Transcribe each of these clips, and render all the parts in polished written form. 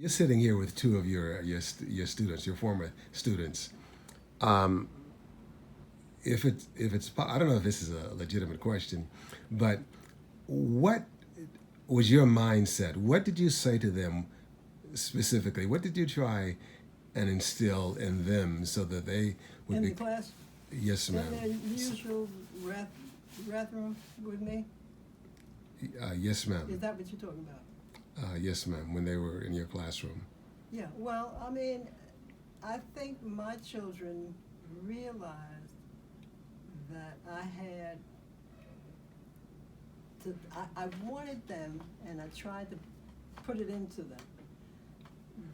You're sitting here with two of your students, your former students. Um, I don't know if this is a legitimate question, but what was your mindset? What did you say to them specifically? What did you try and instill in them so that they would In be? the class, Yes, in ma'am. their usual bathroom with me? Yes, Is ma'am. that what you're talking about? Yes, ma'am. When they were in your classroom. Yeah, well, I mean, I think my children realized that I wanted them, and I tried to put it into them,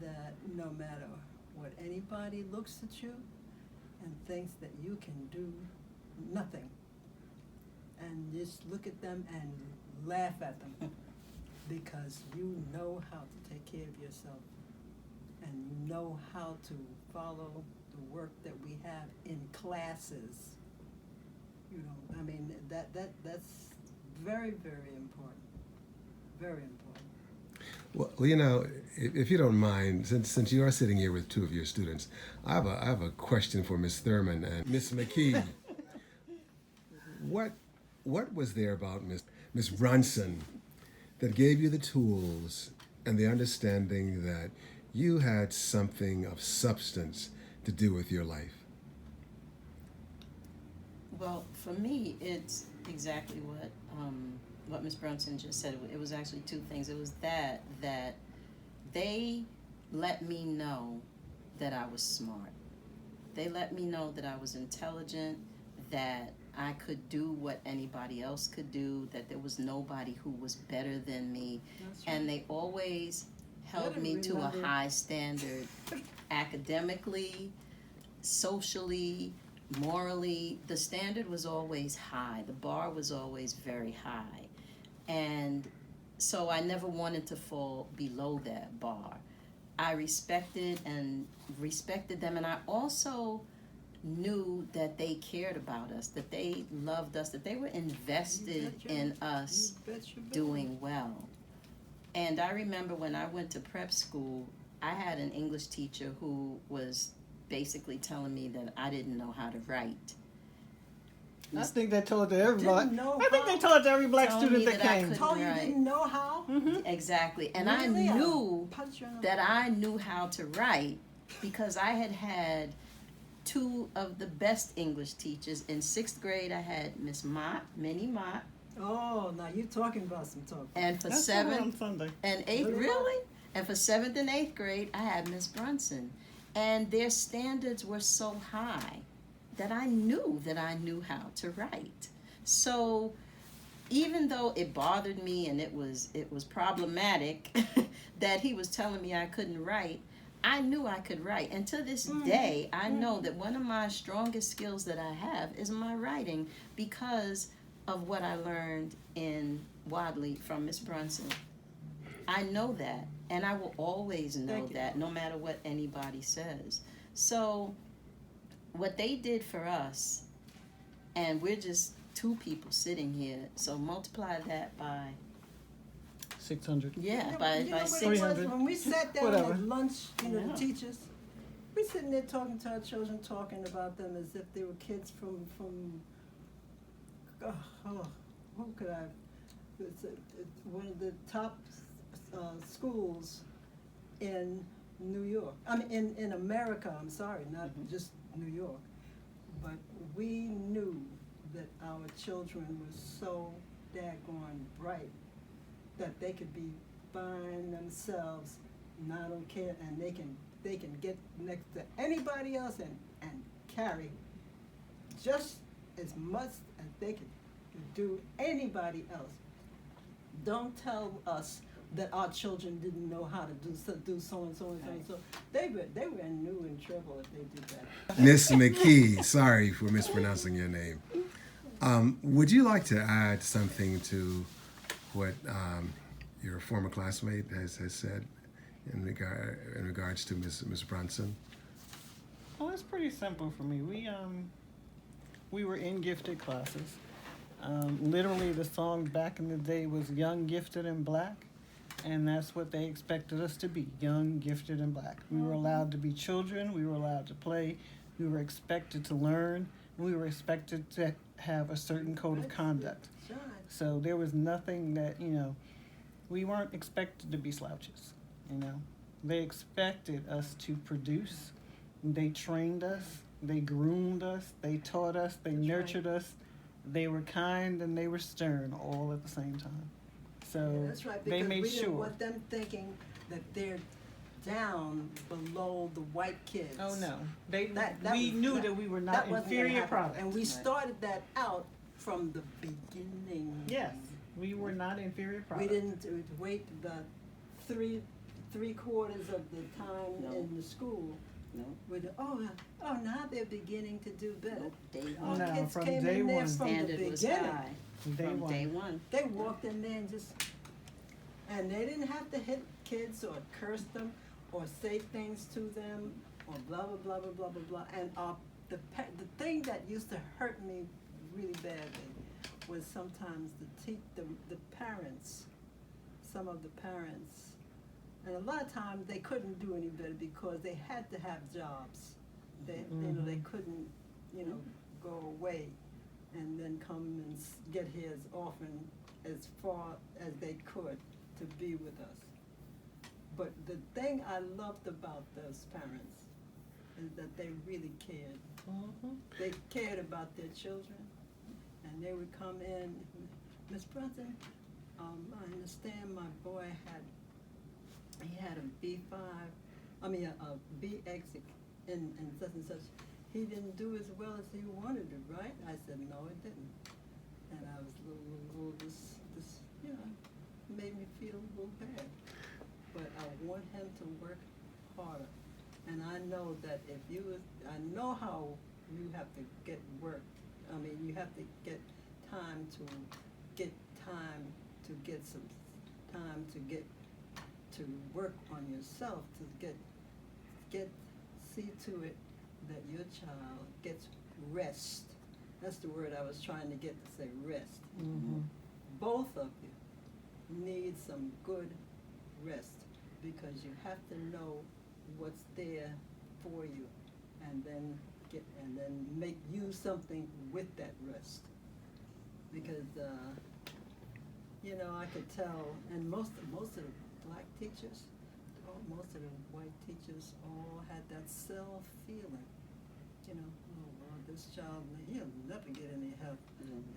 that no matter what anybody looks at you and thinks that you can do nothing, and just look at them and laugh at them because you know how to take care of yourself and you know how to follow the work that we have in classes. You know, I mean, that's very, very important. Very important. Well, you know, if you don't mind, since you are sitting here with two of your students, I have a question for Miss Thurmond and Miss McKee. What what was there about Miss Brunson that gave you the tools and the understanding that you had something of substance to do with your life? Well, for me, it's exactly what Ms. Brunson just said. It was actually two things. It was that they let me know that I was smart. They let me know that I was intelligent, that I could do what anybody else could do, that there was nobody who was better than me. That's right. And they always held didn't me to a remember. high standard academically, socially, morally. The standard was always high. The bar was always very high. And so I never wanted to fall below that bar. I respected them, and I also knew that they cared about us, that they loved us, that they were invested in us doing well. And I remember when I went to prep school, I had an English teacher who was basically telling me that I didn't know how to write. I think they told it to everybody. Didn't know I think how? they told it to every black Told student me that that I came. couldn't Told you Right. didn't know how? Exactly. And Really? I knew Punch you in the that face. I knew how to write because I had two of the best English teachers. In 6th grade, I had Miss Mott, Minnie Mott, Oh, now you're talking about some talk. and for That's what on 7th Sunday. and 8th, Really? really? And for 7th and 8th grade, I had Ms. Brunson. And their standards were so high that I knew how to write. So even though it bothered me and it was problematic that he was telling me I couldn't write, I knew I could write. And to this day, I know that one of my strongest skills that I have is my writing because of what I learned in Wadleigh from Ms. Brunson. I know that, and I will always know Thank you. that no matter what anybody says. So what they did for us, and we're just two people sitting here, so multiply that by 600. yeah, You know by what it was? 300. When we sat down Whatever. at lunch, Yeah. the teachers, we sitting there talking to our children, talking about them as if they were kids from who could I? It's one of the top schools in New York. I mean, in America. I'm sorry, not just New York. But we knew that our children were so daggone bright that they could be fine themselves, not on care, and they can get next to anybody else and carry just as much as they could do anybody else. Don't tell us that our children didn't know how to do so and so and so and so. They were in trouble if they did that. Miss McKee, sorry for mispronouncing your name. Would you like to add something to what your former classmate has said in regards to Ms. Brunson? Well, it's pretty simple for me. We were in gifted classes. Literally, the song back in the day was "Young, Gifted, and Black." And that's what they expected us to be, young, gifted, and black. We were allowed to be children, we were allowed to play, we were expected to learn, and we were expected to have a certain code of conduct. So there was nothing that, we weren't expected to be slouches, They expected us to produce. They trained us, they groomed us, they taught us, they nurtured us. They were kind and they were stern all at the same time. So That's right, they because made we didn't sure. want them thinking that they're down below the white kids. Oh no, We knew that we were not that wasn't gonna inferior happen. products. And we started that out from the beginning. Yes, we were not inferior We products. didn't wait the three quarters of the time No. in the school. No. With now they're beginning to do better. Nope. Day Our one. No, kids from came day in there one. from Standard the was beginning. high. Day From one. day one. They walked in there and they didn't have to hit kids or curse them or say things to them or blah blah blah blah blah blah blah. And the thing that used to hurt me really badly was sometimes the parents, some of the parents, and a lot of times they couldn't do any better because they had to have jobs. They they couldn't go away and then come and get here as often as far as they could to be with us. But the thing I loved about those parents is that they really cared. They cared about their children, and they would come in, Ms.Brunson, I understand my boy had a B5, a BX in such and such. He didn't do as well as he wanted to, right? I said, no, it didn't. And I was a little this made me feel a little bad. But I want him to work harder. And I know that I know how you have to get work. You have to get time to get some time to work on yourself, to see to it that your child gets rest. That's the word I was trying to get to say, rest. Both of you need some good rest because you have to know what's there for you and then make use something with that rest. Because I could tell, and most of the black teachers, most of the white teachers all had that self-feeling. Oh Lord, this child, he'll never get any help.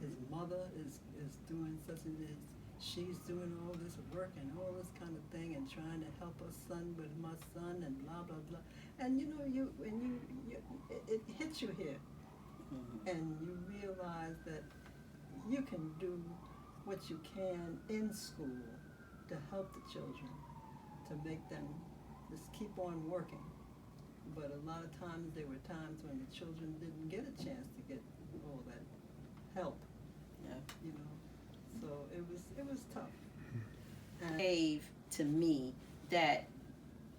His mother is doing such and this, she's doing all this work and all this kind of thing and trying to help her son with my son and blah blah blah. And it hits you here, and you realize that you can do what you can in school to help the children, to make them just keep on working. But a lot of times there were times when the children didn't get a chance to get all that help. Yeah. So it was tough. And Gave to me that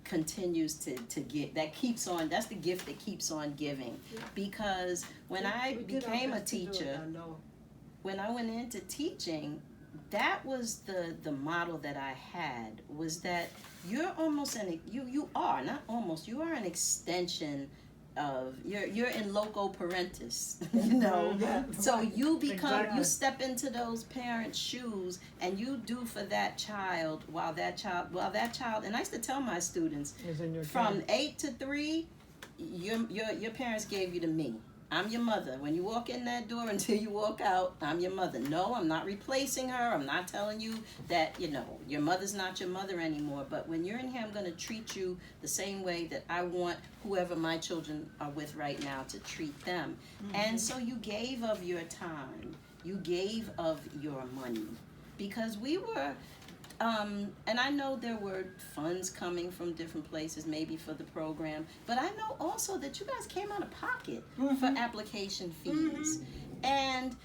continues to give, that keeps on, that's the gift that keeps on giving. Yeah. Because when I we did our became a best to do it, teacher, I know. when I went into teaching, that was the model that I had, was that you're almost you are an extension of, you're in loco parentis, Yeah, so right. you become, Exactly. you step into those parents' shoes and you do for that child while that child, and I used to tell my students, Is in your from care. 8 to 3, your parents gave you to me. I'm your mother. When you walk in that door until you walk out, I'm your mother. No, I'm not replacing her. I'm not telling you that, your mother's not your mother anymore. But when you're in here, I'm going to treat you the same way that I want whoever my children are with right now to treat them. And so you gave of your time. You gave of your money. Because we were... and I know there were funds coming from different places, maybe for the program, but I know also that you guys came out of pocket for application fees. And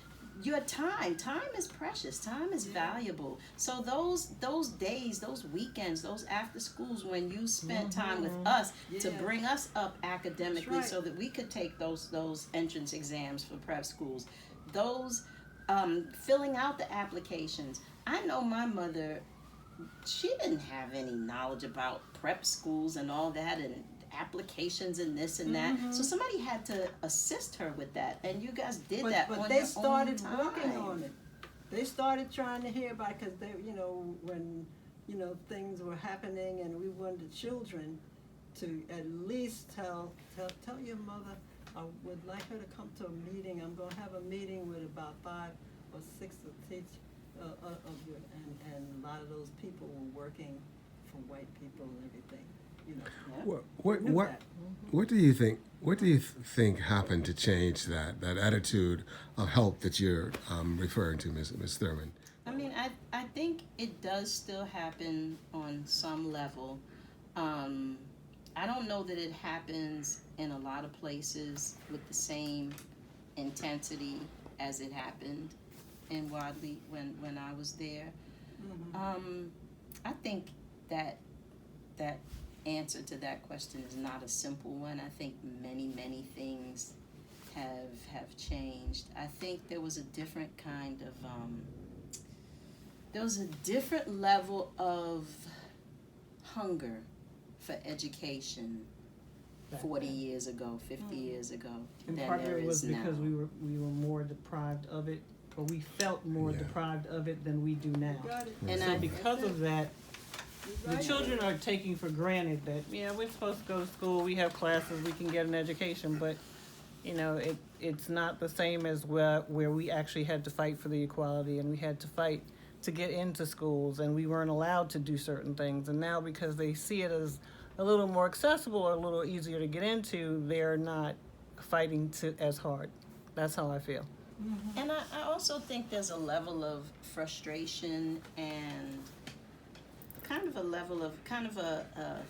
your time is precious, time is valuable. So those days, those weekends, those after schools when you spent time with us to Yeah. bring us up academically, That's right. so that we could take those entrance exams for prep schools, those filling out the applications. I know my mother she didn't have any knowledge about prep schools and all that and applications and this and that. So somebody had to assist her with that, and you guys did that but on they your started own working time. on it. They started trying to hear about it because they, when things were happening, and we wanted the children to at least tell your mother, I would like her to come to a meeting. I'm going to have a meeting with about 5 or 6 of you, and a lot of those people were working for white people and everything. What do you think? What do you think happened to change that attitude of help that you're referring to, Ms. Thurmond? I mean, I think it does still happen on some level. I don't know that it happens in a lot of places with the same intensity as it happened in Wadleigh when I was there. I think that answer to that question is not a simple one. I think many things have changed. I think there was a different kind of there was a different level of hunger for education 40 years ago, 50 years ago And than part of there it was is now. because we were more deprived of it, or we felt more deprived of it than we do now. Got it. And So I- because of that, the Right. children are taking for granted that, we're supposed to go to school, we have classes, we can get an education, but, it's not the same as where we actually had to fight for the equality, and we had to fight to get into schools, and we weren't allowed to do certain things. And now, because they see it as a little more accessible or a little easier to get into, they're not fighting as hard. That's how I feel. And I also think there's a level of frustration and kind of a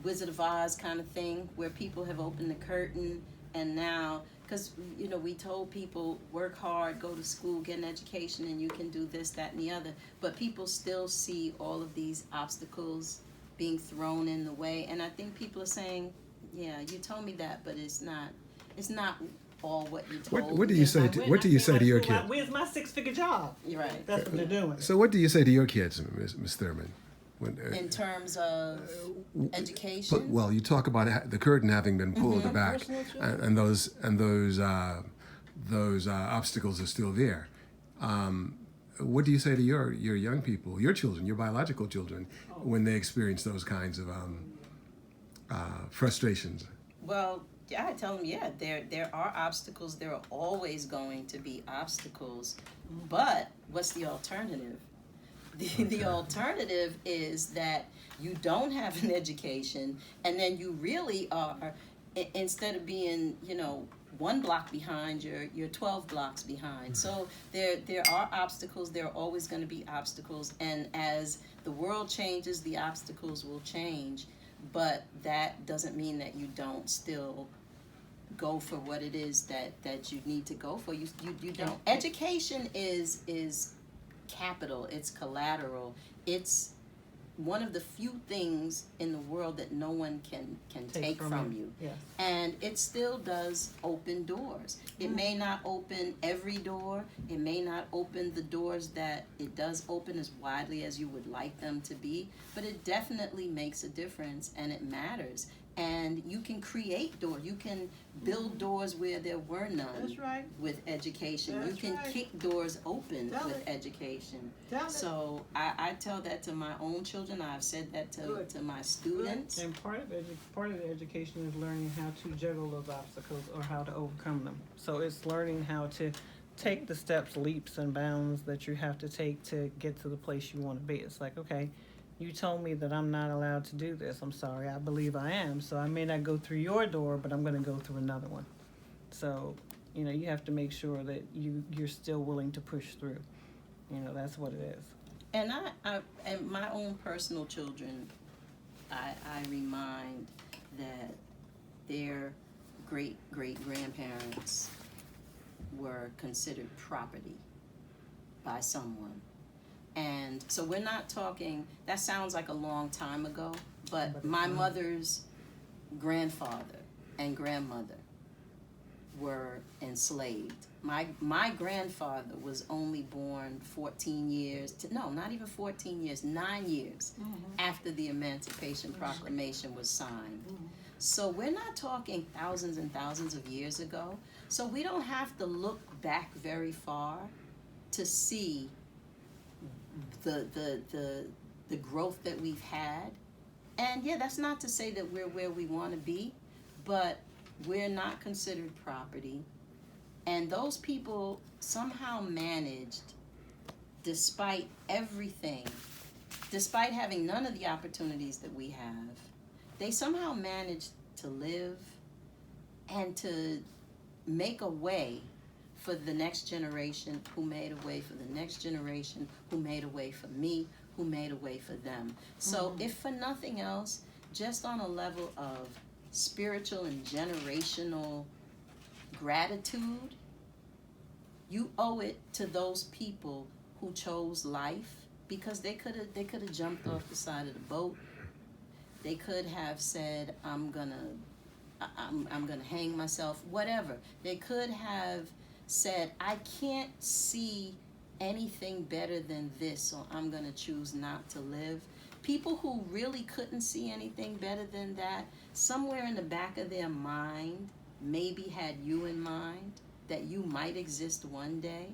Wizard of Oz kind of thing, where people have opened the curtain, and now, because we told people, work hard, go to school, get an education, and you can do this, that, and the other, but people still see all of these obstacles being thrown in the way. And I think people are saying, yeah, you told me that, but it's not all what you told What do me. you say? What do you say to your kids? Where's my 6-figure job? You're right. That's what they're doing. So what do you say to your kids, Ms. Thurmond? In terms of education? Well, you talk about the curtain having been pulled back, and those obstacles are still there. What do you say to your young people, your children, your biological children, when they experience those kinds of frustrations? Well, I tell them, there are obstacles. There are always going to be obstacles. But what's the alternative? The alternative is that you don't have an education, and then you really are, instead of being, 1 block behind, you're 12 blocks behind. So there are obstacles. There are always going to be obstacles, and as the world changes, the obstacles will change. But that doesn't mean that you don't still go for what it is that you need to go for. You don't. Education is capital. It's collateral. It's one of the few things in the world that no one can take from you. Yes. And it still does open doors. It may not open every door. It may not open the doors that it does open as widely as you would like them to be, but it definitely makes a difference, and it matters. And you can create doors. You can build doors where there were none. That's right. With education. That's you can right. kick doors open Tell with it. education. Tell it. So I tell that to my own children. I've said that Good. to my students. And part of the education is learning how to juggle those obstacles or how to overcome them. So it's learning how to take the steps, leaps, and bounds that you have to take to get to the place you want to be. It's like, okay, you told me that I'm not allowed to do this. I'm sorry, I believe I am. So I may not go through your door, but I'm going to go through another one. So, you have to make sure that you're still willing to push through. That's what it is. And I and my own personal children, I remind that their great grandparents were considered property by someone. And so we're not talking, that sounds like a long time ago, but my mother's grandfather and grandmother were enslaved My grandfather was only born 14 years, no, not even 14 years, 9 years after the Emancipation Proclamation was signed. So we're not talking thousands and thousands of years ago. So we don't have to look back very far to see the growth that we've had. And yeah, that's not to say that we're where we want to be, but we're not considered property. And those people somehow managed, despite everything, despite having none of the opportunities that we have, they somehow managed to live and to make a way for the next generation, who made a way for the next generation, who made a way for me, who made a way for them. So if for nothing else, just on a level of spiritual and generational gratitude, you owe it to those people who chose life, because they could have jumped off the side of the boat. They could have said, I'm gonna hang myself, whatever. They could have said, I can't see anything better than this, so I'm gonna choose not to live. People who really couldn't see anything better than that, somewhere in the back of their mind, maybe had you in mind, that you might exist one day.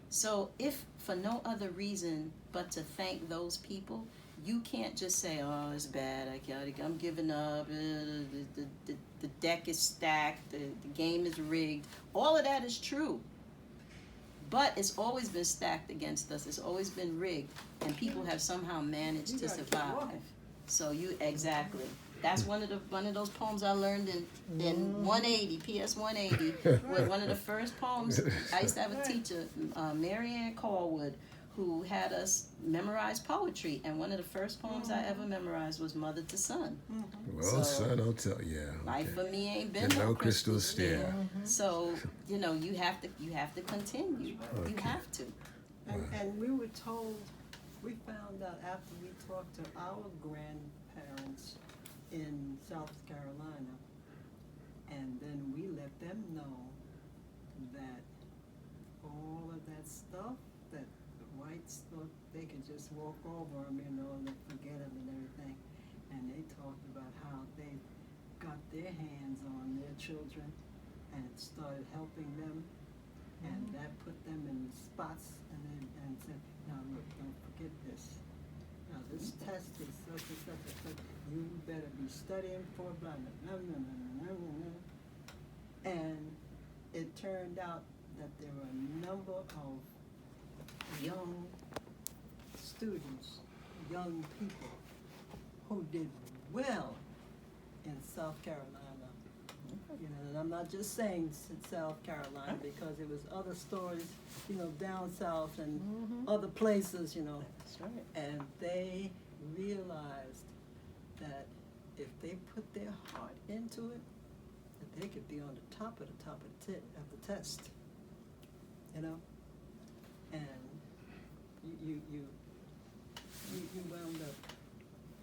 So if for no other reason but to thank those people, you can't just say, oh, it's bad, I'm giving up, the deck is stacked, the game is rigged. All of that is true. But it's always been stacked against us. It's always been rigged. And people have somehow managed to survive. So exactly. That's one of those poems I learned in 180, PS 180, was one of the first poems. I used to have a teacher, Mary Ann Callwood, who had us memorize poetry, and one of the first poems I ever memorized was Mother to Son. Well, son, I'll tell you. Yeah, Life for me ain't been no crystal stair. So, you have to continue. You have to. And we were told, we found out after we talked to our grandparents in South Carolina, and then we let them know that all of that stuff, that the whites thought they could just walk over them, and forget them and everything. And they talked about how they got their hands on their children and it started helping them, and that put them in spots, and said, now look, don't forget this. Now this test is such and such and such. You better be studying for blah, blah, blah, blah, blah, blah, blah. And it turned out that there were a number of young students, young people, who did well in South Carolina. And I'm not just saying South Carolina, because it was other stories, down south and other places, That's right. and they realized that if they put their heart into it, that they could be on the top of the test, and you wound up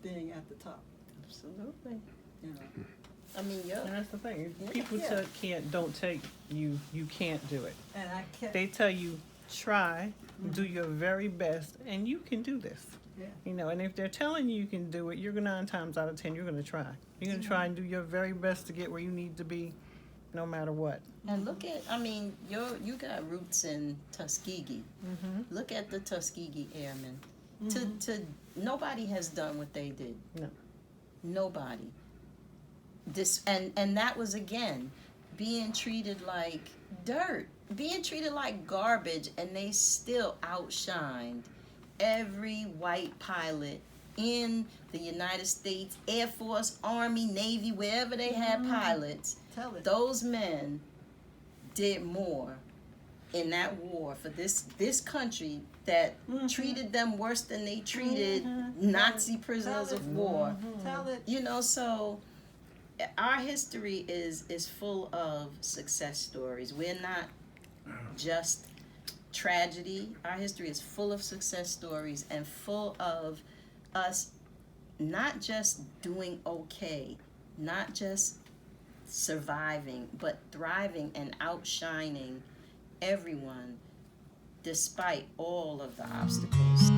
being at the top, Absolutely. you know. I mean, And that's the thing. Yeah. People don't tell you can't do it. And I kept, They tell you try, do your very best, and you can do this. yeah. And if they're telling you can do it, you're 9 times out of 10 you're gonna try. You're gonna try and do your very best to get where you need to be, no matter what. And look at, you got roots in Tuskegee. Look at the Tuskegee Airmen. To nobody has done what they did. No. Nobody. And that was, again, being treated like dirt, being treated like garbage, and they still outshined every white pilot in the United States Air Force, Army, Navy, wherever they had pilots. Tell it. Those men did more in that war for this country that treated them worse than they treated Nazi prisoners of war. Tell it. So our history is full of success stories. We're not just tragedy. Our history is full of success stories and full of us not just doing okay, not just surviving, but thriving and outshining everyone despite all of the obstacles.